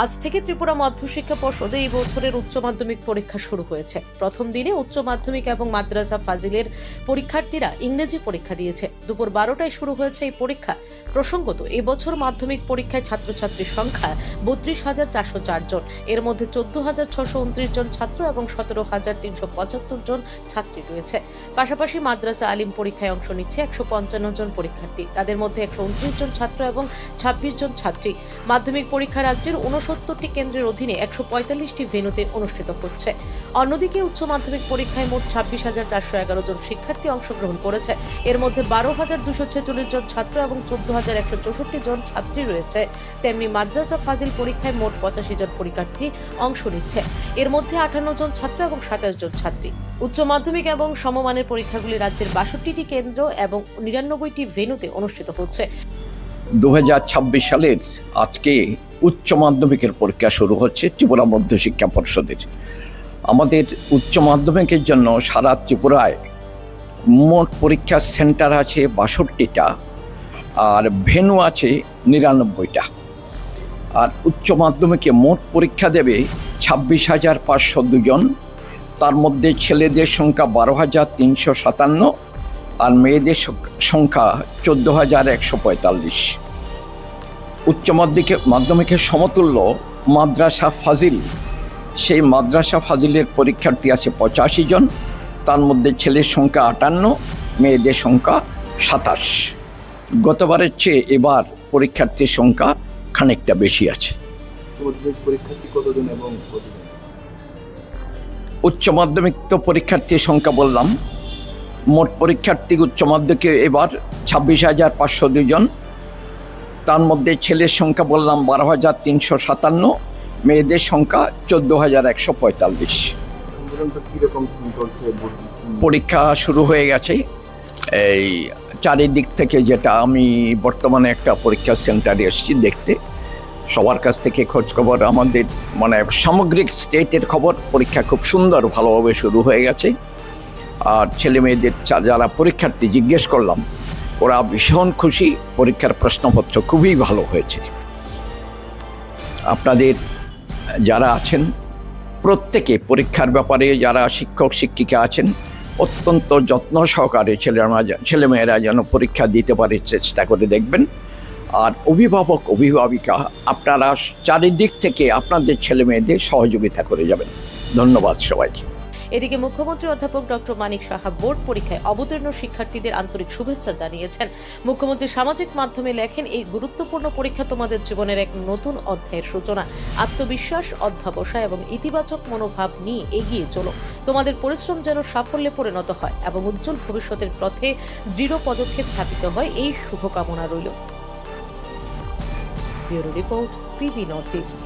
আজ থেকে ত্রিপুরা মধ্যশিক্ষা পর্ষদে এই বছরের উচ্চ মাধ্যমিক পরীক্ষা শুরু হয়েছে। প্রথম দিনে উচ্চ মাধ্যমিক এবং মাদ্রাসা ফাজিলের পরীক্ষার্থীরা ইংরেজি পরীক্ষা দিয়েছে। দুপুর 12টায় শুরু হয়েছে এই পরীক্ষা। প্রসঙ্গত, এবছর মাধ্যমিক পরীক্ষায় ছাত্রছাত্রীর সংখ্যা 32,404 জন। এর মধ্যে 14,629 জন ছাত্র এবং 17,375 জন ছাত্রী রয়েছে। পাশাপাশি মাদ্রাসা আলিম পরীক্ষায় অংশ নিচ্ছে 155 জন পরীক্ষার্থী। তাদের মধ্যে 129 জন ছাত্র এবং 26 জন ছাত্রী। মাধ্যমিক পরীক্ষা রাজ্যের 69টি কেন্দ্রের অধীনে 145টি ভেন্যুতে অনুষ্ঠিত হচ্ছে। অন্যদিকে উচ্চ মাধ্যমিক পরীক্ষায় মোট 26,411 জন শিক্ষার্থী অংশগ্রহণ করেছে। এর মধ্যে 12,246 জন ছাত্র এবং 14,164 জন ছাত্রী রয়েছে। তেমনি মাদ্রাসা ফাজিল পরীক্ষায় মোট 85 জন পরীক্ষার্থী অংশ নিচ্ছে। এর মধ্যে 58 জন ছাত্র এবং 27 জন ছাত্রী। উচ্চ মাধ্যমিক এবং সমমানের পরীক্ষাগুলি রাজ্যের 62টি কেন্দ্র এবং 99টি ভেন্যুতে অনুষ্ঠিত হচ্ছে। 2026 সালের আজকে উচ্চ মাধ্যমিকের পরীক্ষা শুরু হচ্ছে ত্রিপুরা মধ্যশিক্ষা পর্ষদের। আমাদের উচ্চ মাধ্যমিকের জন্য সারা ত্রিপুরায় মোট পরীক্ষা সেন্টার আছে 62টা আর ভেন্যু আছে 99টা। আর উচ্চ মাধ্যমিকে মোট পরীক্ষা দেবে 26,502 জন। তার মধ্যে ছেলেদের সংখ্যা 12,357 আর মেয়েদের সংখ্যা 14,145। উচ্চ মাধ্যমিকের সমতুল্য মাদ্রাসা ফাজিল, সেই মাদ্রাসা ফাজিলের পরীক্ষার্থী আছে 85 জন। তার মধ্যে ছেলের সংখ্যা 58, মেয়েদের সংখ্যা 27। গতবারের চেয়ে এবার পরীক্ষার্থীর সংখ্যা খানিকটা বেশি আছে। পরীক্ষার্থী কতজন এবং উচ্চ মাধ্যমিক তো পরীক্ষার্থীর সংখ্যা বললাম। মোট পরীক্ষার্থী উচ্চ মাধ্যমিকে এবার 26,502 জন। তার মধ্যে ছেলের সংখ্যা বললাম 12,357, মেয়েদের সংখ্যা 14,145। পরীক্ষা শুরু হয়ে গেছে এই চারিদিক থেকে। যেটা আমি বর্তমানে একটা পরীক্ষা সেন্টারে এসেছি দেখতে, সবার কাছ থেকে খোঁজ খবর, আমাদের সামগ্রিক স্টেটের খবর, পরীক্ষা খুব সুন্দর ভালোভাবে শুরু হয়ে গেছে। আর ছেলে মেয়েদের যারা পরীক্ষার্থী জিজ্ঞেস করলাম, ওরা ভীষণ খুশি। পরীক্ষার প্রশ্নপত্র খুবই ভালো হয়েছে। আপনাদের যারা আছেন প্রত্যেকে পরীক্ষার ব্যাপারে যারা শিক্ষক শিক্ষিকা আছেন অত্যন্ত যত্ন সহকারে ছেলেমেয়েরা যেন পরীক্ষা দিতে পারে চেষ্টা করে দেখবেন। আর অভিভাবক অভিভাবিকা আপনারা চারিদিক থেকে আপনাদের ছেলে মেয়েদের সহযোগিতা করে যাবেন। ধন্যবাদ সবাইকে। এদিকে মুখ্যমন্ত্রী অধ্যাপক ডক্টর মানিক সাহা বোর্ড পরীক্ষায় অবতীর্ণ শিক্ষার্থীদের আন্তরিক শুভেচ্ছা জানিয়েছেন। মুখ্যমন্ত্রী সামাজিক মাধ্যমে লেখেন, এই গুরুত্বপূর্ণ পরীক্ষা তোমাদের জীবনের এক নতুন অধ্যায়ের সূচনা। আত্মবিশ্বাস, অধ্যবসায় এবং ইতিবাচক মনোভাব নিয়ে এগিয়ে চলো। তোমাদের পরিশ্রম যেন সাফল্যে পরিণত হয় এবং উজ্জ্বল ভবিষ্যতের পথে দৃঢ় পদক্ষেপ স্থাপিত হয়, এই শুভকামনা রইল। Bureau report, PB north east.